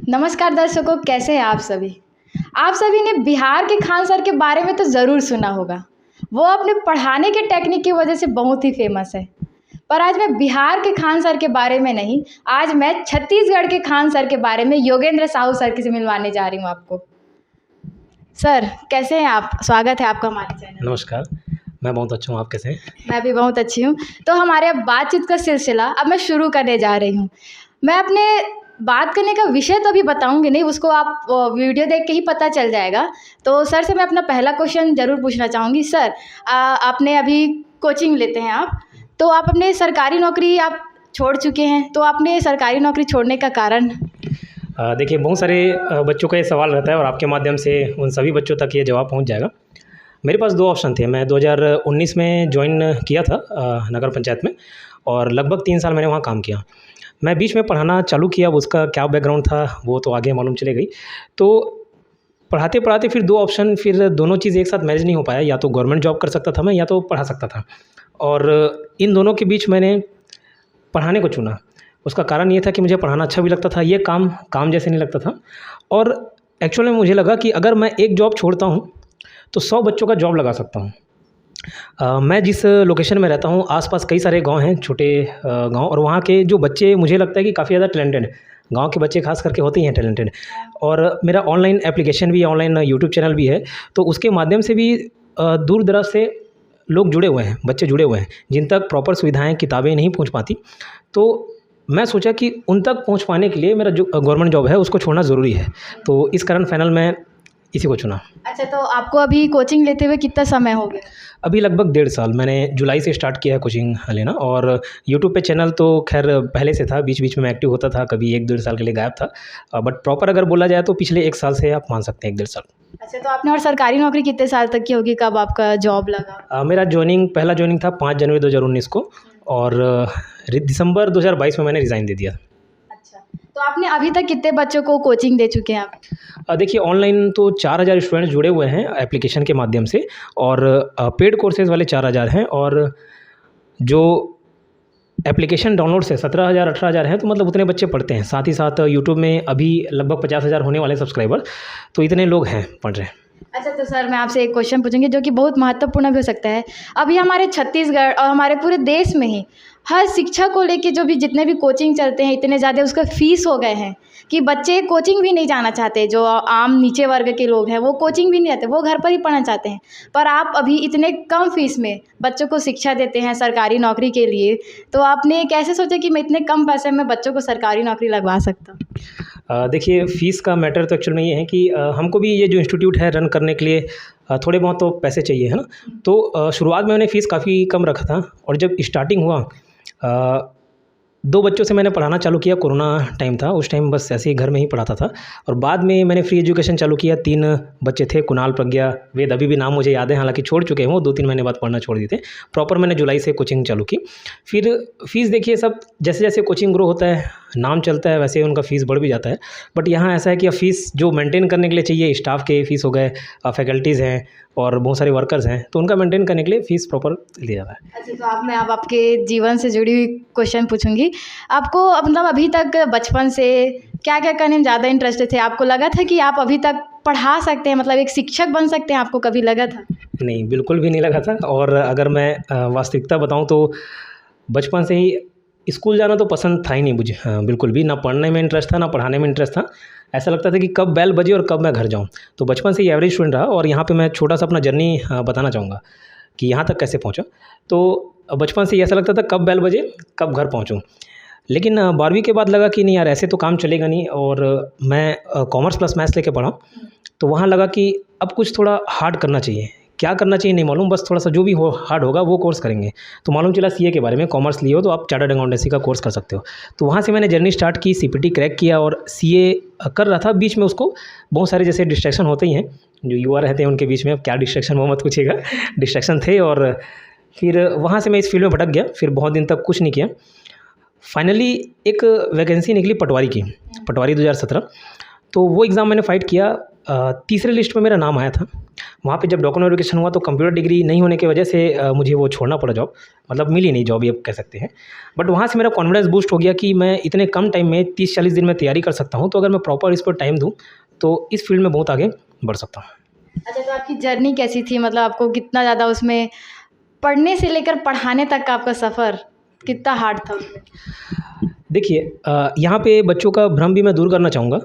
नमस्कार दर्शकों, कैसे हैं आप सभी। आप सभी ने बिहार के खान सर के बारे में तो ज़रूर सुना होगा। वो अपने पढ़ाने के टेक्निक की वजह से बहुत ही फेमस है। पर आज मैं बिहार के खान सर के बारे में नहीं, आज मैं छत्तीसगढ़ के खान सर के बारे में योगेंद्र साहू सर से मिलवाने जा रही हूँ आपको। सर कैसे हैं आप? स्वागत है आपका हमारे चैनल। नमस्कार, मैं बहुत अच्छा हूँ। आप कैसे हैं? मैं भी बहुत अच्छी हूँ। तो हमारे अब बातचीत का सिलसिला अब मैं शुरू करने जा रही हूँ। मैं अपने बात करने का विषय तो अभी बताऊंगी नहीं, उसको आप वीडियो देख के ही पता चल जाएगा। तो सर से मैं अपना पहला क्वेश्चन ज़रूर पूछना चाहूँगी। सर आपने अभी कोचिंग लेते हैं आप, तो आप अपने सरकारी नौकरी आप छोड़ चुके हैं, तो आपने सरकारी नौकरी छोड़ने का कारण? देखिए, बहुत सारे बच्चों का ये सवाल रहता है और आपके माध्यम से उन सभी बच्चों तक ये जवाब पहुंच जाएगा। मेरे पास 2 ऑप्शन थे। मैं 2019 में जॉइन किया था नगर पंचायत में, और लगभग 3 साल मैंने वहाँ काम किया। मैं बीच में पढ़ाना चालू किया, अब उसका क्या बैकग्राउंड था वो तो आगे मालूम चले गई। तो पढ़ाते-पढ़ाते फिर 2 ऑप्शन, फिर दोनों चीज़ एक साथ मैनेज नहीं हो पाया। या तो गवर्नमेंट जॉब कर सकता था मैं, या तो पढ़ा सकता था, और इन दोनों के बीच मैंने पढ़ाने को चुना। उसका कारण ये था कि मुझे पढ़ाना अच्छा भी लगता था, ये काम जैसे नहीं लगता था। और एक्चुअल में मुझे लगा कि अगर मैं एक जॉब छोड़ता हूँ तो 100 बच्चों का जॉब लगा सकता हूँ। मैं जिस लोकेशन में रहता हूँ आसपास कई सारे गांव हैं, छोटे गांव, और वहाँ के जो बच्चे मुझे लगता है कि काफ़ी ज़्यादा टैलेंटेड हैं। गांव के बच्चे खास करके होते ही हैं टैलेंटेड। और मेरा ऑनलाइन एप्लीकेशन भी, ऑनलाइन यूट्यूब चैनल भी है, तो उसके माध्यम से भी दूर दराज से लोग जुड़े हुए हैं, बच्चे जुड़े हुए हैं जिन तक प्रॉपर सुविधाएँ, किताबें नहीं पहुँच पाती। तो मैं सोचा कि उन तक पहुंच पाने के लिए मेरा जो गवर्नमेंट जॉब है उसको छोड़ना ज़रूरी है। तो इस कारण फाइनल मैं इसी को चुना। अच्छा, तो आपको अभी कोचिंग लेते हुए कितना समय हो गया? अभी लगभग 1.5 साल। मैंने जुलाई से स्टार्ट किया है कोचिंग लेना, और यूट्यूब पे चैनल तो खैर पहले से था, बीच बीच में मैं एक्टिव होता था, कभी 1-1.5 साल के लिए गायब था। बट प्रॉपर अगर बोला जाए तो पिछले 1 साल से आप मान सकते हैं, 1-1.5 साल। अच्छा, तो आपने और सरकारी नौकरी कितने साल तक की होगी, कब आपका जॉब लगा? मेरा पहला जॉइनिंग था 5 जनवरी 2019 को, और दिसंबर 2022 में मैंने रिज़ाइन दे दिया। अच्छा, तो आपने अभी तक कितने बच्चों को कोचिंग दे चुके हैं आप? देखिए, ऑनलाइन तो 4000 स्टूडेंट्स जुड़े हुए हैं एप्लीकेशन के माध्यम से, और पेड कोर्सेज़ वाले 4000 हैं, और जो एप्लीकेशन डाउनलोड से 17,000-18,000 हैं, तो मतलब उतने बच्चे पढ़ते हैं। साथ ही साथ यूट्यूब में अभी लगभग 50,000 होने वाले सब्सक्राइबर, तो इतने लोग हैं पढ़ रहे हैं। अच्छा, तो सर मैं आपसे एक क्वेश्चन पूछूंगी जो कि बहुत महत्वपूर्ण भी हो सकता है। अभी हमारे छत्तीसगढ़ और हमारे पूरे देश में ही हर शिक्षा को लेके जो भी जितने भी कोचिंग चलते हैं, इतने ज़्यादा उसका फीस हो गए हैं कि बच्चे कोचिंग भी नहीं जाना चाहते। जो आम नीचे वर्ग के लोग हैं वो कोचिंग भी नहीं जाते, वो घर पर ही पढ़ना चाहते हैं। पर आप अभी इतने कम फीस में बच्चों को शिक्षा देते हैं सरकारी नौकरी के लिए, तो आपने कैसे सोचा कि मैं इतने कम पैसे में बच्चों को सरकारी नौकरी लगवा सकता हूँ? देखिए, फ़ीस का मैटर तो एक्चुअल में ये है कि हमको भी ये जो इंस्टीट्यूट है रन करने के लिए थोड़े बहुत तो पैसे चाहिए, है ना। तो शुरुआत में मैंने फ़ीस काफ़ी कम रखा था, और जब स्टार्टिंग हुआ 2 बच्चों से मैंने पढ़ाना चालू किया। कोरोना टाइम था, उस टाइम बस ऐसे ही घर में ही पढ़ाता था, और बाद में मैंने फ्री एजुकेशन चालू किया। 3 बच्चे थे, कुणाल, प्रज्ञा, वेद, अभी भी नाम मुझे याद है, हालांकि छोड़ चुके हैं वो, 2-3 महीने बाद पढ़ना छोड़ दिए थे। प्रॉपर मैंने जुलाई से कोचिंग चालू की। फिर फ़ीस देखिए, सब जैसे जैसे कोचिंग ग्रो होता है, नाम चलता है, वैसे उनका फ़ीस बढ़ भी जाता है। बट यहाँ ऐसा है कि अब फ़ीस जो मेंटेन करने के लिए चाहिए, स्टाफ के फ़ीस हो गए, फैकल्टीज़ हैं और बहुत सारे वर्कर्स हैं, तो उनका मेंटेन करने के लिए फ़ीस प्रॉपर लिया जाता है। अच्छा, तो मैं अब आपके जीवन से जुड़ी हुई क्वेश्चन पूछूंगी। आपको मतलब अभी तक बचपन से क्या क्या करने में ज़्यादा इंटरेस्टेड थे? आपको लगा था कि आप अभी तक पढ़ा सकते हैं, मतलब एक शिक्षक बन सकते हैं, आपको कभी लगा था? नहीं, बिल्कुल भी नहीं लगा था। और अगर मैं वास्तविकता बताऊं तो बचपन से ही स्कूल जाना तो पसंद था ही नहीं मुझे, बिल्कुल भी। ना पढ़ने में इंटरेस्ट था, ना पढ़ाने में इंटरेस्ट था। ऐसा लगता था कि कब बेल बजे और कब मैं घर जाऊं। तो बचपन से ही एवरेज स्टूडेंट रहा, और यहाँ पे मैं छोटा सा अपना जर्नी बताना चाहूँगा कि यहाँ तक कैसे पहुँचा। तो बचपन से ही ऐसा लगता था कब बेल बजे, कब घर पहुँचूँ। लेकिन 12वीं के बाद लगा कि नहीं यार, ऐसे तो काम चलेगा नहीं, और मैं कॉमर्स प्लस मैथ्स लेके पढ़ा। तो वहाँ लगा कि अब कुछ थोड़ा हार्ड करना चाहिए। क्या करना चाहिए नहीं मालूम, बस थोड़ा सा जो भी हो हार्ड होगा वो कोर्स करेंगे। तो मालूम चला सीए के बारे में, कॉमर्स लिए हो तो आप चार्टर्ड अकाउंटेंसी का कोर्स कर सकते हो। तो वहाँ से मैंने जर्नी स्टार्ट की, सीपीटी क्रैक किया, और सीए कर रहा था। बीच में उसको बहुत सारे जैसे डिस्ट्रैक्शन होते ही हैं, जो युवा रहते हैं उनके बीच में, अब क्या डिस्ट्रैक्शन वो मत पूछिएगा, डिस्ट्रैक्शन थे। और फिर वहाँ से मैं इस फील्ड में भटक गया। फिर बहुत दिन तक कुछ नहीं किया। फाइनली एक वैकेंसी निकली पटवारी की, पटवारी 2017। तो वो एग्ज़ाम मैंने फ़ाइट किया। तीसरे लिस्ट में मेरा नाम आया था। वहाँ पे जब डॉक्यूमेंट वेरिफिकेशन हुआ तो कंप्यूटर डिग्री नहीं होने की वजह से मुझे वो छोड़ना पड़ा जॉब, मतलब मिली नहीं जॉब ये कह सकते हैं। बट वहाँ से मेरा कॉन्फिडेंस बूस्ट हो गया कि मैं इतने कम टाइम में 30-40 दिन में तैयारी कर सकता हूँ, तो अगर मैं प्रॉपर इस पर टाइम दूँ तो इस फील्ड में बहुत आगे बढ़ सकता हूँ। अच्छा, तो आपकी जर्नी कैसी थी? मतलब आपको कितना ज़्यादा उसमें पढ़ने से लेकर पढ़ाने तक का आपका सफ़र कितना हार्ड था उसमें? देखिए यहाँ पे बच्चों का भ्रम भी मैं दूर करना चाहूँगा।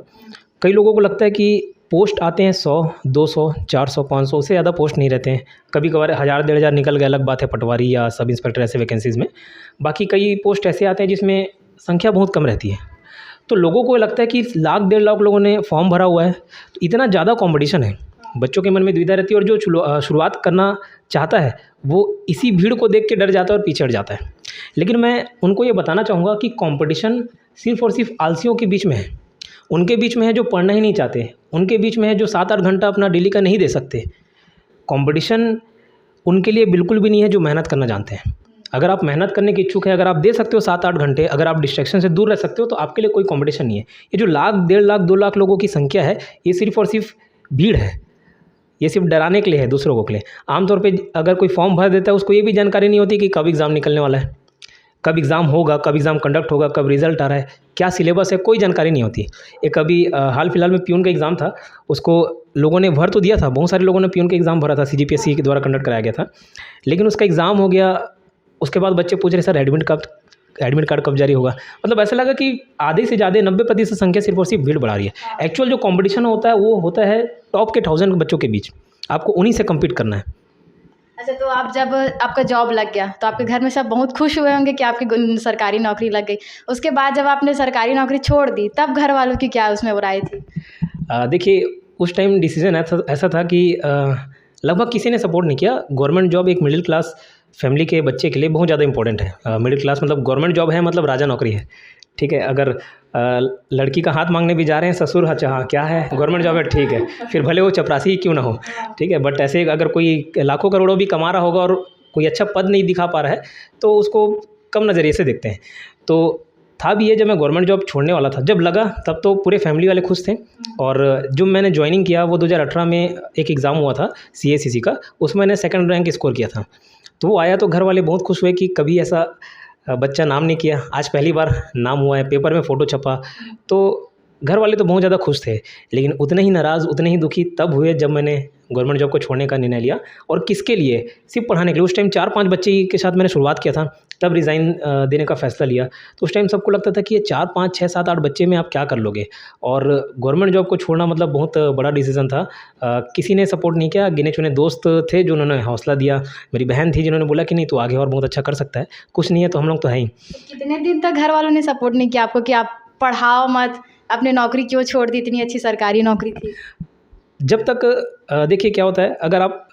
कई लोगों को लगता है कि पोस्ट आते हैं 100, 200, 400, 500, उससे ज़्यादा पोस्ट नहीं रहते हैं। कभी कभार 1000, 1500 निकल गए, अलग बात है, पटवारी या सब इंस्पेक्टर ऐसे वैकेंसीज़ में। बाकी कई पोस्ट ऐसे आते हैं जिसमें संख्या बहुत कम रहती है। तो लोगों को लगता है कि लाख 1.5 लाख लोगों ने फॉर्म भरा हुआ है, तो इतना ज़्यादा कॉम्पिटिशन है, बच्चों के मन में दुविधा रहती है, और जो शुरुआत करना चाहता है वो इसी भीड़ को देख के डर जाता है और पीछे हट जाता है। लेकिन मैं उनको ये बताना चाहूँगा कि कंपटीशन सिर्फ़ और सिर्फ आलसियों के बीच में है, उनके बीच में है जो पढ़ना ही नहीं चाहते, उनके बीच में है जो 7-8 घंटा अपना डेली का नहीं दे सकते। कंपटीशन उनके लिए बिल्कुल भी नहीं है जो मेहनत करना जानते हैं। अगर आप मेहनत करने के इच्छुक हैं, अगर आप दे सकते हो 7-8 घंटे, अगर आप डिस्ट्रैक्शन से दूर रह सकते हो, तो आपके लिए कोई कंपटीशन नहीं है। ये जो लाख, 1.5 लाख, 2 लाख लोगों की संख्या है, ये सिर्फ़ और सिर्फ भीड़ है। ये सिर्फ डराने के लिए है, दूसरों के लिए। आमतौर पे अगर कोई फॉर्म भर देता है, उसको ये भी जानकारी नहीं होती कि कब एग्ज़ाम निकलने वाला है, कब एग्ज़ाम होगा, कब एग्ज़ाम कंडक्ट होगा, कब रिज़ल्ट आ रहा है, क्या सिलेबस है, कोई जानकारी नहीं होती। एक अभी हाल फिलहाल में प्यून का एग्ज़ाम था, उसको लोगों ने भर तो दिया था, बहुत सारे लोगों ने प्यून का एग्ज़ाम भरा था, CGPSC के द्वारा कंडक्ट कराया गया था। लेकिन उसका एग्ज़ाम हो गया, उसके बाद बच्चे पूछ रहे सर एडमिट कार्ड कब जारी होगा। मतलब ऐसा लगा कि आधे से ज़्यादा 90% संख्या सिर्फ और सिर्फ भीड़ बढ़ा रही है। एक्चुअल जो कॉम्पिटिशन होता है वो होता है टॉप के 1000 बच्चों के बीच, आपको उन्हीं से कम्पीट करना है। अच्छा, तो आप जब आपका जॉब लग गया तो आपके घर में सब बहुत खुश हुए होंगे कि आपकी सरकारी नौकरी लग गई। उसके बाद जब आपने सरकारी नौकरी छोड़ दी तब घर वालों की क्या उसमें राय थी? देखिए उस टाइम डिसीजन ऐसा था कि लगभग किसी ने सपोर्ट नहीं किया। गवर्नमेंट जॉब एक मिडिल क्लास फैमिली के बच्चे के लिए बहुत ज़्यादा इंपॉर्टेंट है। मिडिल क्लास मतलब गवर्नमेंट जॉब है मतलब राजा नौकरी है, ठीक है। अगर लड़की का हाथ मांगने भी जा रहे हैं ससुर, अच्छा हाँ क्या है गवर्नमेंट जॉब है, ठीक है, फिर भले वो चपरासी ही क्यों ना हो, ठीक है। बट ऐसे अगर कोई लाखों करोड़ों भी कमा रहा होगा और कोई अच्छा पद नहीं दिखा पा रहा है तो उसको कम नज़रिए से देखते हैं। तो था भी ये, जब मैं गवर्नमेंट जॉब छोड़ने वाला था, जब लगा तब तो पूरे फैमिली वाले खुश थे। और जो मैंने ज्वाइनिंग किया वो 2018 में एक एग्ज़ाम हुआ था CACC का, उसमें मैंने 2nd रैंक स्कोर किया था। तो वो आया तो घर वाले बहुत खुश हुए कि कभी ऐसा बच्चा नाम नहीं किया, आज पहली बार नाम हुआ है, पेपर में फ़ोटो छपा। तो घर वाले तो बहुत ज़्यादा खुश थे, लेकिन उतने ही नाराज़, उतने ही दुखी तब हुए जब मैंने गवर्नमेंट जॉब को छोड़ने का निर्णय लिया। और किसके लिए? सिर्फ पढ़ाने के लिए। उस टाइम 4-5 बच्चे के साथ मैंने शुरुआत किया था, तब रिज़ाइन देने का फ़ैसला लिया। तो उस टाइम सबको लगता था कि ये 4, 5, 6, 7, 8 बच्चे में आप क्या कर लोगे। और गवर्नमेंट जॉब को छोड़ना मतलब बहुत बड़ा डिसीज़न था। किसी ने सपोर्ट नहीं किया, गिने चुने दोस्त थे जो उन्होंने हौसला दिया, मेरी बहन थी जिन्होंने बोला कि नहीं तू आगे और बहुत अच्छा कर सकता है, कुछ नहीं है तो हम लोग तो हैं ही। कितने दिन तक घर वालों ने सपोर्ट नहीं किया आपको कि आप पढ़ाओ मत, अपने नौकरी क्यों छोड़ दी, इतनी अच्छी सरकारी नौकरी थी? जब तक देखिए क्या होता है, अगर आप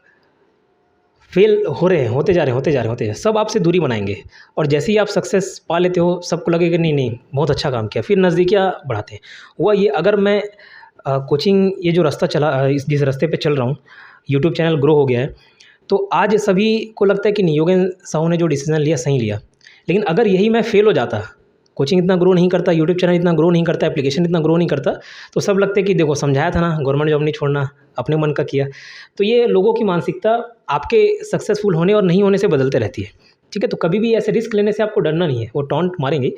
फेल हो रहे हैं, होते जा रहे हैं, सब आपसे दूरी बनाएंगे। और जैसे ही आप सक्सेस पा लेते हो सबको लगेगा नहीं बहुत अच्छा काम किया, फिर नज़दीकियाँ बढ़ाते हैं। हुआ ये, अगर मैं कोचिंग ये जो रास्ता चला, जिस रास्ते पे चल रहा हूँ, यूट्यूब चैनल ग्रो हो गया है, तो आज सभी को लगता है कि नहीं योगेंद्र साहू ने जो डिसीज़न लिया सही लिया। लेकिन अगर यही मैं फेल हो जाता, कोचिंग इतना ग्रो नहीं करता, यूट्यूब चैनल इतना ग्रो नहीं करता, एप्लीकेशन इतना ग्रो नहीं करता, तो सब लगते कि देखो समझाया था ना, गवर्नमेंट जॉब नहीं छोड़ना, अपने मन का किया। तो ये लोगों की मानसिकता आपके सक्सेसफुल होने और नहीं होने से बदलते रहती है, ठीक है। तो कभी भी ऐसे रिस्क लेने से आपको डरना नहीं है, वो टॉन्ट मारेंगे।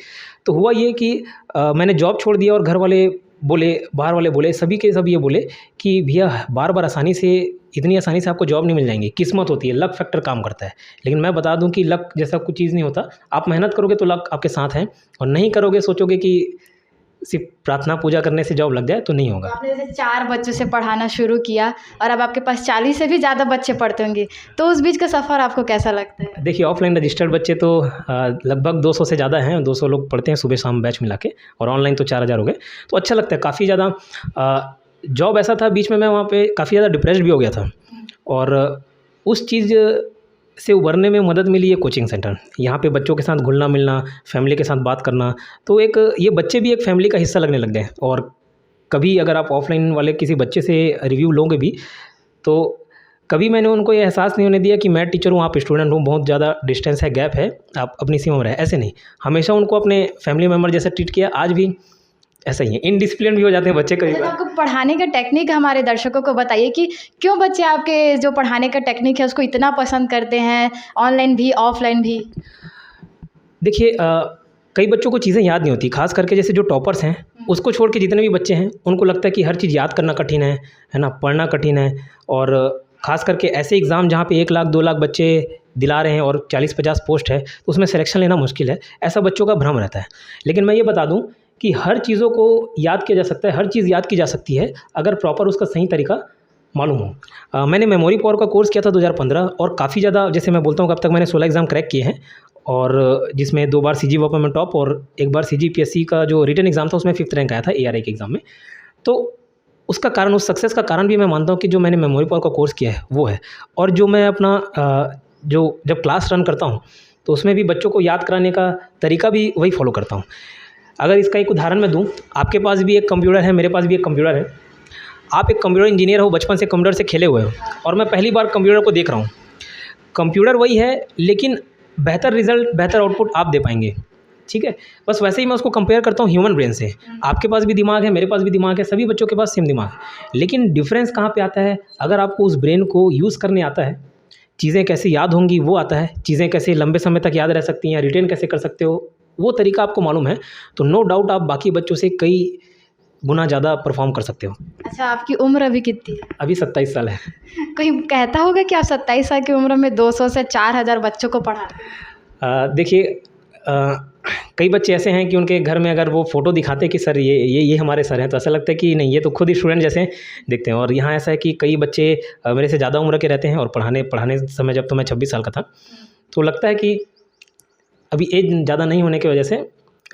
तो हुआ ये कि मैंने जॉब छोड़ दिया और घर वाले बोले, बाहर वाले बोले, सभी के सब ये बोले कि भैया बार बार इतनी आसानी से आपको जॉब नहीं मिल जाएंगी, किस्मत होती है, लक फैक्टर काम करता है। लेकिन मैं बता दूं कि लक जैसा कुछ चीज़ नहीं होता। आप मेहनत करोगे तो लक आपके साथ है, और नहीं करोगे, सोचोगे कि सिर्फ प्रार्थना पूजा करने से जॉब लग जाए तो नहीं होगा। तो आपने जैसे 4 बच्चों से पढ़ाना शुरू किया और अब आपके पास 40 से भी ज़्यादा बच्चे पढ़ते होंगे, तो उस बीच का सफ़र आपको कैसा लगता है? देखिए ऑफलाइन रजिस्टर्ड बच्चे तो लगभग 200 से ज़्यादा हैं, 200 लोग पढ़ते हैं सुबह शाम बैच मिला के, और ऑनलाइन तो 4000 हो गए। तो अच्छा लगता है काफ़ी ज़्यादा। जॉब ऐसा था बीच में मैं वहाँ पे काफ़ी ज़्यादा डिप्रेस्ड भी हो गया था, और उस चीज़ से उभरने में मदद मिली है कोचिंग सेंटर। यहाँ पे बच्चों के साथ घुलना मिलना, फैमिली के साथ बात करना, तो एक ये बच्चे भी एक फैमिली का हिस्सा लगने लग गए। और कभी अगर आप ऑफलाइन वाले किसी बच्चे से रिव्यू लोगे भी, तो कभी मैंने उनको ये एहसास नहीं होने दिया कि मैं टीचर हूँ, आप स्टूडेंट हूँ, बहुत ज़्यादा डिस्टेंस है, गैप है, आप अपनी सीमा में रहें, ऐसे नहीं। हमेशा उनको अपने फैमिली मेम्बर जैसे ट्रीट किया। आज भी ऐसा ही है, इनडिसिप्लिन भी हो जाते हैं बच्चे कई अच्छा, तो बार। आपको पढ़ाने का टेक्निक हमारे दर्शकों को बताइए कि क्यों बच्चे आपके जो पढ़ाने का टेक्निक है उसको इतना पसंद करते हैं, ऑनलाइन भी ऑफलाइन भी? देखिए कई बच्चों को चीज़ें याद नहीं होती, खास करके जैसे जो टॉपर्स हैं उसको छोड़ के जितने भी बच्चे हैं उनको लगता है कि हर चीज़ याद करना कठिन है ना, पढ़ना कठिन है। और खास करके ऐसे एग्ज़ाम जहाँ पे 1 लाख 2 लाख बच्चे दिला रहे हैं और 40-50 पोस्ट है, तो उसमें सिलेक्शन लेना मुश्किल है, ऐसा बच्चों का भ्रम रहता है। लेकिन मैं ये बता दूँ कि हर चीज़ों को याद किया जा सकता है, हर चीज़ याद की जा सकती है अगर प्रॉपर उसका सही तरीका मालूम हो। मैंने मेमोरी पावर का कोर्स किया था 2015 और काफ़ी ज़्यादा, जैसे मैं बोलता हूँ कि अब तक मैंने 16 एग्ज़ाम क्रैक किए हैं और जिसमें 2 बार सीजी वोपा में टॉप और 1 बार सीजीपीएससी का जो रिटन एग्ज़ाम था उसमें 5th रैंक आया था एआरआई के एग्ज़ाम में। तो उसका कारण, उस सक्सेस का कारण भी मैं मानता हूँ कि जो मैंने मेमोरी पावर का कोर्स किया है वो है। और जो मैं अपना जो जब क्लास रन करता हूँ तो उसमें भी बच्चों को याद कराने का तरीका भी वही फॉलो करता हूँ। अगर इसका एक उदाहरण मैं दूँ, आपके पास भी एक कंप्यूटर है, मेरे पास भी एक कंप्यूटर है। आप एक कंप्यूटर इंजीनियर हो, बचपन से कंप्यूटर से खेले हुए हो और मैं पहली बार कंप्यूटर को देख रहा हूँ। कंप्यूटर वही है लेकिन बेहतर रिज़ल्ट, बेहतर आउटपुट आप दे पाएंगे, ठीक है। बस वैसे ही मैं उसको कंपेयर करता हूँ ह्यूमन ब्रेन से। आपके पास भी दिमाग है, मेरे पास भी दिमाग है, सभी बच्चों के पास सेम दिमाग है, लेकिन डिफरेंस कहाँ पे आता है? अगर आपको उस ब्रेन को यूज़ करने आता है, चीज़ें कैसे याद होंगी वो आता है, चीज़ें कैसे लंबे समय तक याद रह सकती हैं, रिटेन कैसे कर सकते हो वो तरीका आपको मालूम है, तो नो डाउट आप बाकी बच्चों से कई गुना ज़्यादा परफॉर्म कर सकते हो। अच्छा, आपकी उम्र अभी कितनी है? अभी 27 साल है। कोई कहता होगा कि आप 27 साल की उम्र में 200 से 4000 बच्चों को पढ़ाते हैं। देखिए कई बच्चे ऐसे हैं कि उनके घर में अगर वो फ़ोटो दिखाते हैं कि सर ये हमारे सर हैं, तो ऐसा लगता है कि नहीं, ये तो खुद ही स्टूडेंट जैसे दिखते हैं। और यहाँ ऐसा है कि कई बच्चे मेरे से ज़्यादा उम्र के रहते हैं और पढ़ाने समय जब तो मैं 26 साल का था, तो लगता है कि अभी एज ज़्यादा नहीं होने की वजह से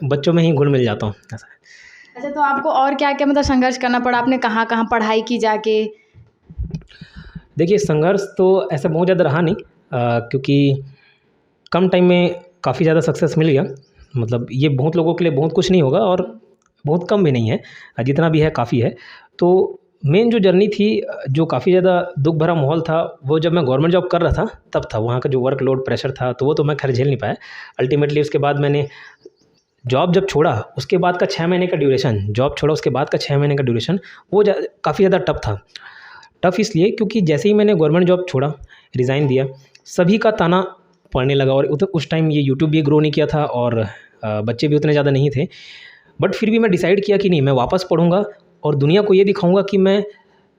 बच्चों में ही घुल मिल जाता हूँ, ऐसा है। अच्छा, तो आपको और क्या-क्या मतलब संघर्ष करना पड़ा? आपने कहाँ-कहाँ पढ़ाई की जाके? देखिए संघर्ष तो ऐसा बहुत ज़्यादा रहा नहीं, क्योंकि कम टाइम में काफ़ी ज़्यादा सक्सेस मिल गया। मतलब ये बहुत लोगों के लिए बहुत कुछ नहीं होगा और बहुत कम भी नहीं है, जितना भी है काफ़ी है। तो मेन जो जर्नी थी, जो काफ़ी ज़्यादा दुःख भरा माहौल था, वो जब मैं गवर्नमेंट जॉब कर रहा था तब था। वहाँ का जो वर्कलोड प्रेशर था तो वो तो मैं खैर झेल नहीं पाया। अल्टीमेटली उसके बाद मैंने जॉब जब छोड़ा, उसके बाद का 6 महीने का ड्यूरेशन, जॉब छोड़ा उसके बाद का 6 महीने का ड्यूरेशन वो काफ़ी ज़्यादा टफ था। टफ इसलिए क्योंकि जैसे ही मैंने गवर्नमेंट जॉब छोड़ा, रिज़ाइन दिया, सभी का ताना पड़ने लगा। और उस टाइम ये यूट्यूब भी ग्रो नहीं किया था और बच्चे भी उतने ज़्यादा नहीं थे। बट फिर भी मैं डिसाइड किया कि नहीं, मैं वापस पढ़ूंगा और दुनिया को ये दिखाऊंगा कि मैं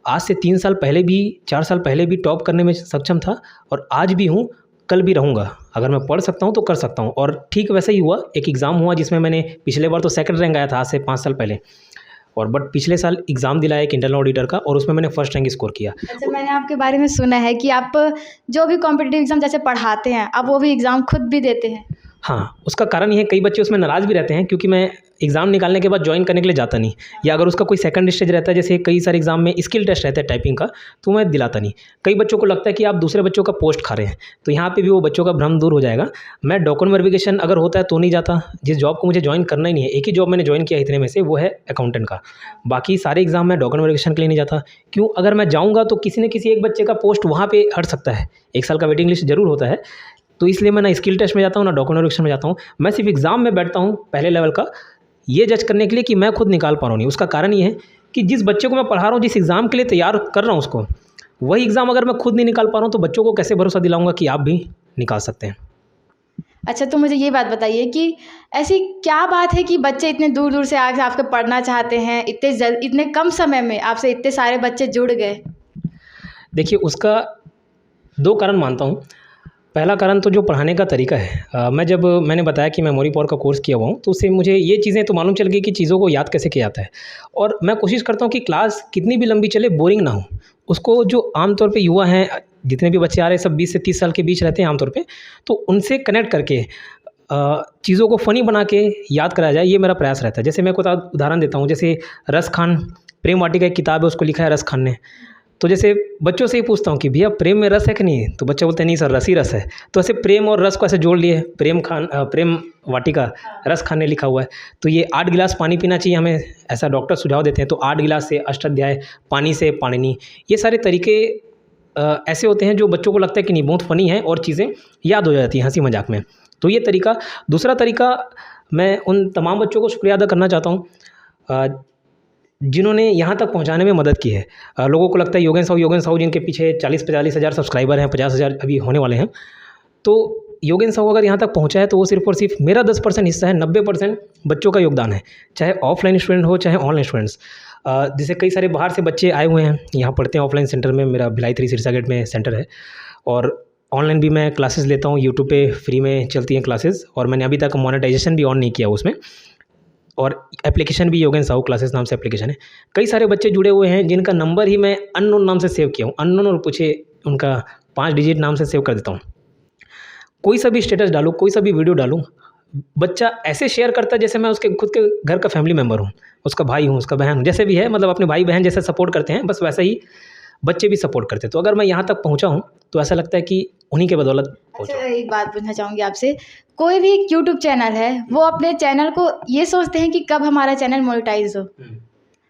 आज से 3 साल पहले भी, 4 साल पहले भी टॉप करने में सक्षम था और आज भी हूँ, कल भी रहूँगा। अगर मैं पढ़ सकता हूँ तो कर सकता हूँ। और ठीक वैसा ही हुआ। एक एग्ज़ाम हुआ जिसमें मैंने पिछले बार तो 2nd रैंक आया था आज से 5 साल पहले, और बट पिछले साल एग्ज़ाम दिलाया एक इंटरनल ऑडिटर का और उसमें मैंने 1st रैंक स्कोर किया। अच्छा, मैंने आपके बारे में सुना है कि आप जो भी कॉम्पिटिटिव एग्ज़ाम जैसे पढ़ाते हैं, आप वो भी एग्ज़ाम खुद भी देते हैं। हाँ, उसका कारण ये है, कई बच्चे उसमें नाराज़ भी रहते हैं क्योंकि मैं एग्ज़ाम निकालने के बाद जॉइन करने के लिए जाता नहीं, या अगर उसका कोई सेकंड स्टेज रहता है, जैसे कई सारे एग्ज़ाम में स्किल टेस्ट रहता है टाइपिंग का, तो मैं दिलाता नहीं। कई बच्चों को लगता है कि आप दूसरे बच्चों का पोस्ट खा रहे हैं, तो यहाँ पे भी वो बच्चों का भ्रम दूर हो जाएगा। मैं डॉक्यूमेंट वेरिफिकेशन अगर होता है तो नहीं जाता। जिस जॉब को मुझे जॉइन करना ही नहीं है, एक ही जॉब मैंने जॉइन किया इतने में से, वो है अकाउंटेंट का। बाकी सारे एग्ज़ाम में डॉक्यूमेंट वेरिफिकेशन के लिए नहीं जाता। क्यों? अगर मैं जाऊँगा तो किसी न किसी एक बच्चे का पोस्ट वहाँ पर हट सकता है। 1 साल का वेटिंग लिस्ट ज़रूर होता है, तो इसलिए मैं ना स्किल टेस्ट में जाता हूँ, ना डॉक्यूमेंट वेरिफिकेशन में जाता हूँ। मैं सिर्फ एग्ज़ाम में बैठता हूँ पहले लेवल का, ये जज करने के लिए कि मैं खुद निकाल पा रहा हूँ नहीं। उसका कारण ये है कि जिस बच्चे को मैं पढ़ा रहा हूँ, जिस एग्ज़ाम के लिए तैयार कर रहा हूँ उसको, वही एग्ज़ाम अगर मैं खुद नहीं निकाल पा रहा हूँ तो बच्चों को कैसे भरोसा दिलाऊंगा कि आप भी निकाल सकते हैं। अच्छा, तो मुझे ये बात बताइए कि ऐसी क्या बात है कि बच्चे इतने दूर दूर से आके आपके पढ़ना चाहते हैं, इतने कम समय में आपसे इतने सारे बच्चे जुड़ गए? देखिए उसका 2 कारण मानता हूँ। पहला कारण तो जो पढ़ाने का तरीका है। मैंने बताया कि मेमोरी पावर का कोर्स किया हुआ हूँ, तो उससे मुझे ये चीज़ें तो मालूम चल गई कि चीज़ों को याद कैसे किया जाता है। और मैं कोशिश करता हूँ कि क्लास कितनी भी लंबी चले, बोरिंग ना हो। उसको जो आमतौर पे युवा हैं, जितने भी बच्चे आ रहे हैं सब 20 से 30 साल के बीच रहते हैं आमतौर पे, तो उनसे कनेक्ट करके चीज़ों को फ़नी बना के याद कराया जाए, ये मेरा प्रयास रहता है। जैसे मैं को उदाहरण देता हूँ, जैसे रस खान, प्रेम वाटिका एक किताब है, उसको लिखा है रस खान ने। तो जैसे बच्चों से ही पूछता हूँ कि भैया प्रेम में रस है कि नहीं, तो बच्चे बोलते हैं नहीं सर, रस ही रस है। तो ऐसे प्रेम और रस को ऐसे जोड़ लिए, प्रेम वाटिका रस खान ने लिखा हुआ है। तो ये 8 गिलास पानी पीना चाहिए हमें, ऐसा डॉक्टर सुझाव देते हैं। तो 8 गिलास से अष्टाध्याय, पानी से पाणिनि, ये सारे तरीके ऐसे होते हैं जो बच्चों को लगता है कि नहीं बहुत फ़नी है और चीज़ें याद हो जाती हैं हंसी मजाक में। तो ये तरीका। दूसरा तरीका, मैं उन तमाम बच्चों को शुक्रिया अदा करना चाहता हूँ जिन्होंने यहाँ तक पहुँचाने में मदद की है। लोगों को लगता है योगेन साहू जिनके पीछे 40-45 हज़ार सब्सक्राइबर हैं, 50 हज़ार अभी होने वाले हैं। तो योगेन साहू अगर यहाँ तक पहुँचा है तो वो सिर्फ़ और सिर्फ मेरा 10% हिस्सा है, 90% बच्चों का योगदान है, चाहे ऑफलाइन स्टूडेंट हो चाहे ऑनलाइन स्टूडेंट्स। जैसे कई सारे बाहर से बच्चे आए हुए हैं, यहाँ पढ़ते हैं ऑफलाइन सेंटर में, मेरा भिलाई 3 सिरसा गेट में सेंटर है, और ऑनलाइन भी मैं क्लासेस लेता हूँ, यूट्यूब पे फ्री में चलती हैं क्लासेस, और मैंने अभी तक मोनेटाइजेशन भी ऑन नहीं किया उसमें। और एप्लीकेशन भी योगेन साहू क्लासेस नाम से एप्लीकेशन है। कई सारे बच्चे जुड़े हुए हैं जिनका नंबर ही मैं अननोन नाम से सेव किया हूँ, अननोन और पूछे उनका 5 डिजिट नाम से सेव कर देता हूँ। कोई सा भी स्टेटस डालूँ, कोई सा भी वीडियो डालूँ, बच्चा ऐसे शेयर करता है जैसे मैं उसके खुद के घर का फैमिली मेम्बर हूँ, उसका भाई हूँ, उसका बहन हूँ, जैसे भी है, मतलब अपने भाई बहन जैसे सपोर्ट करते हैं, बस वैसा ही बच्चे भी सपोर्ट करते हैं। तो अगर मैं यहाँ तक पहुँचा हूँ तो ऐसा लगता है कि उन्हीं के बदौलत पहुँचा। अच्छा, एक बात पूछना चाहूँगी आपसे, कोई भी यूट्यूब चैनल है वो अपने चैनल को ये सोचते हैं कि कब हमारा चैनल मोनेटाइज हो,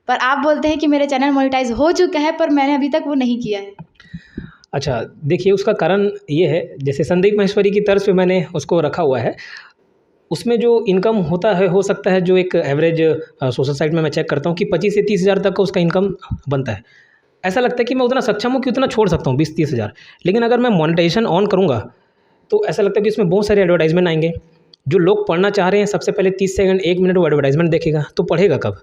पर आप बोलते हैं कि मेरा चैनल मोनेटाइज हो चुका है पर मैंने अभी तक वो नहीं किया है। अच्छा, देखिए उसका कारण ये है, जैसे संदीप महेश्वरी की तर्ज पे मैंने उसको रखा हुआ है। उसमें जो इनकम होता है, हो सकता है जो एक एवरेज सोशल साइट में मैं चेक करता हूँ कि 25 से 30 हज़ार तक का उसका इनकम बनता है। ऐसा लगता है कि मैं उतना सक्षम हूँ कि उतना छोड़ सकता हूँ 20-30 हज़ार। लेकिन अगर मैं मोनेटाइजेशन ऑन करूँगा तो ऐसा लगता है कि इसमें बहुत सारे एडवर्टाइजमेंट आएंगे। जो लोग पढ़ना चाह रहे हैं, सबसे पहले 30 सेकंड 1 मिनट वो एडवर्टाइजमेंट देखेगा, तो पढ़ेगा कब?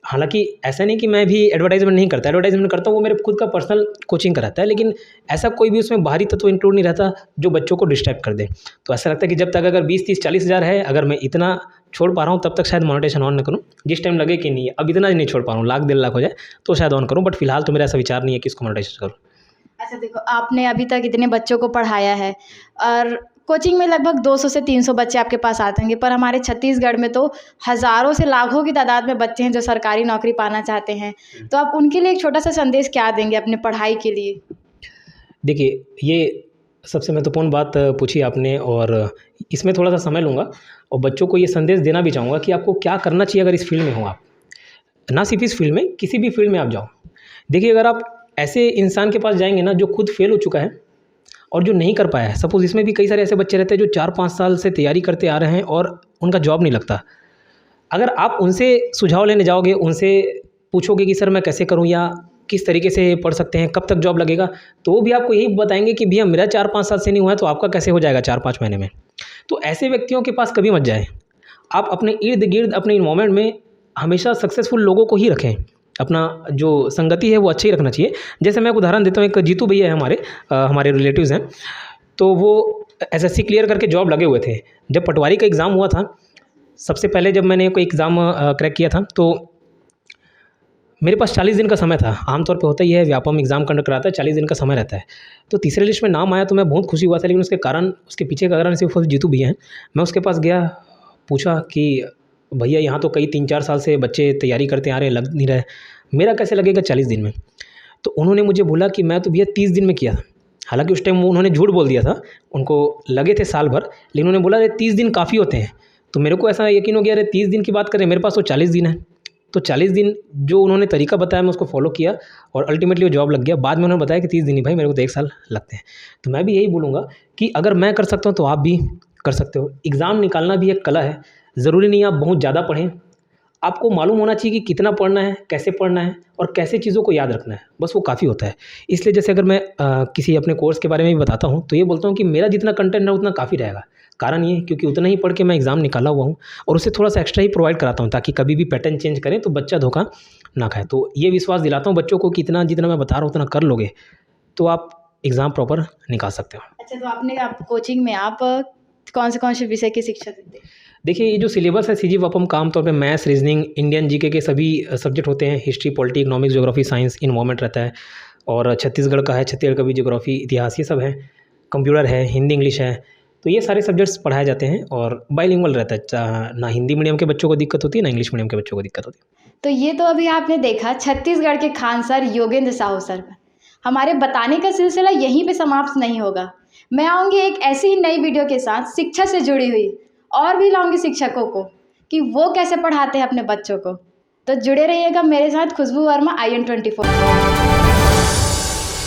हालाँकि ऐसा नहीं कि मैं भी एडवर्टाइजमेंट नहीं करता, एडवर्टाइजमेंट करता हूँ, वो मेरे खुद का पर्सनल कोचिंग कराता है, लेकिन ऐसा कोई भी उसमें बाहरी तत्व इंक्लूड नहीं रहता जो बच्चों को डिस्ट्रैक्ट कर दे। तो ऐसा लगता है कि जब तक अगर 20-30-40 हज़ार है, अगर मैं इतना छोड़ पा रहा हूँ तब तक शायद मोनेटाइजेशन ऑन न करूँ। जिस टाइम लगे कि नहीं, अब इतना नहीं छोड़ पा रहा हूँ, लाख 1.5 लाख हो जाए तो शायद ऑन करूँ, बट फिलहाल तो मेरा ऐसा विचार नहीं है कि इसको मोनेटाइजेशन करूँ। अच्छा देखो, आपने अभी तक इतने बच्चों को पढ़ाया है और कोचिंग में लगभग 200 से 300 बच्चे आपके पास आते होंगे, पर हमारे छत्तीसगढ़ में तो हज़ारों से लाखों की तादाद में बच्चे हैं जो सरकारी नौकरी पाना चाहते हैं। तो आप उनके लिए एक छोटा सा संदेश क्या देंगे अपने पढ़ाई के लिए? देखिए, ये सबसे महत्वपूर्ण बात पूछी आपने, और इसमें थोड़ा सा समय लूँगा और बच्चों को ये संदेश देना भी चाहूँगा कि आपको क्या करना चाहिए अगर इस फील्ड में हो आप। ना सिर्फ इस फील्ड में, किसी भी फील्ड में आप जाओ। देखिए, अगर आप ऐसे इंसान के पास जाएंगे ना जो खुद फेल हो चुका है और जो नहीं कर पाया है, सपोज़ इसमें भी कई सारे ऐसे बच्चे रहते हैं जो 4-5 साल से तैयारी करते आ रहे हैं और उनका जॉब नहीं लगता। अगर आप उनसे सुझाव लेने जाओगे, उनसे पूछोगे कि सर मैं कैसे करूँ या किस तरीके से पढ़ सकते हैं, कब तक जॉब लगेगा, तो वो भी आपको यही बताएंगे कि भैया मेरा 4-5 साल से नहीं हुआ है तो आपका कैसे हो जाएगा 4-5 महीने में। तो ऐसे व्यक्तियों के पास कभी मत जाएँ। आप अपने इर्द-गिर्द, अपने इन्वायरमेंट में हमेशा सक्सेसफुल लोगों को ही रखें। अपना जो संगति है वो अच्छा ही रखना चाहिए। जैसे मैं एक उदाहरण देता हूँ, एक जीतू भैया है हमारे रिलेटिव्स हैं, तो वो एसएससी क्लियर करके जॉब लगे हुए थे। जब पटवारी का एग्ज़ाम हुआ था, सबसे पहले जब मैंने कोई एग्ज़ाम क्रैक किया था, तो मेरे पास 40 दिन का समय था। आमतौर पे होता ही है, व्यापम एग्ज़ाम कंडक्ट कराता है, 40 दिन का समय रहता है। तो तीसरे लिस्ट में नाम आया तो मैं बहुत खुशी हुआ था, लेकिन उसके पीछे का कारण सिर्फ जीतू भैया हैं। मैं उसके पास गया, पूछा कि भैया यहाँ तो कई 3-4 साल से बच्चे तैयारी करते आ रहे हैं, लग नहीं रहा है, मेरा कैसे लगेगा 40 दिन में? तो उन्होंने मुझे बोला कि मैं तो भैया 30 दिन में किया था। हालाँकि उस टाइम उन्होंने झूठ बोल दिया था, उनको लगे थे साल भर, लेकिन उन्होंने बोला अरे 30 दिन काफ़ी होते हैं। तो मेरे को ऐसा यकीन हो गया, अरे 30 दिन की बात करें, मेरे पास तो 40 दिन है। तो 40 दिन जो उन्होंने तरीका बताया मैं उसको फॉलो किया और अल्टीमेटली वो जॉब लग गया। बाद में उन्होंने बताया कि 30 दिन ही भाई, मेरे को तो 1 साल लगते हैं। तो मैं भी यही बोलूँगा कि अगर मैं कर सकता हूँ तो आप भी कर सकते हो। एग्ज़ाम निकालना भी एक कला है, ज़रूरी नहीं आप बहुत ज़्यादा पढ़ें। आपको मालूम होना चाहिए कि कितना पढ़ना है, कैसे पढ़ना है और कैसे चीज़ों को याद रखना है, बस वो काफ़ी होता है। इसलिए जैसे अगर मैं किसी अपने कोर्स के बारे में भी बताता हूँ तो ये बोलता हूँ कि मेरा जितना कंटेंट है उतना काफ़ी रहेगा। कारण ये क्योंकि उतना ही पढ़ के मैं एग्ज़ाम निकाला हुआ हूँ और उससे थोड़ा सा एक्स्ट्रा ही प्रोवाइड कराता हूँ, ताकि कभी भी पैटर्न चेंज करें तो बच्चा धोखा ना खाए। तो ये विश्वास दिलाता हूँ बच्चों को कि इतना जितना मैं बता रहा हूँ उतना कर लोगे तो आप एग्ज़ाम प्रॉपर निकाल सकते हो। अच्छा, तो आप कोचिंग में आप कौन से विषय की शिक्षा देते हैं? देखिए, ये जो सिलेबस है CG-WAPM का आमतौर पे मैथ्स, रीजनिंग, इंडियन जीके के सभी सब्जेक्ट होते हैं। History, polity, economics, geography, science, environment रहता है। और छत्तीसगढ़ का है, छत्तीसगढ़ का भी ज्योग्राफी, इतिहास, ये सब है। कंप्यूटर है, हिंदी, इंग्लिश है। तो ये सारे सब्जेक्ट्स पढ़ाए जाते हैं और बाइलिंगुअल रहता है, ना हिंदी मीडियम के बच्चों को दिक्कत होती है, ना इंग्लिश मीडियम के बच्चों को दिक्कत होती है। तो ये तो अभी आपने देखा छत्तीसगढ़ के खान सर योगेंद्र साहू सर का। हमारे बताने का सिलसिला यहीं पे समाप्त नहीं होगा। मैं आऊँगी एक ऐसी ही नई वीडियो के साथ शिक्षा से जुड़ी हुई, और भी लाऊंगी शिक्षकों को कि वो कैसे पढ़ाते हैं अपने बच्चों को। तो जुड़े रहिएगा मेरे साथ, खुशबू वर्मा, IN24।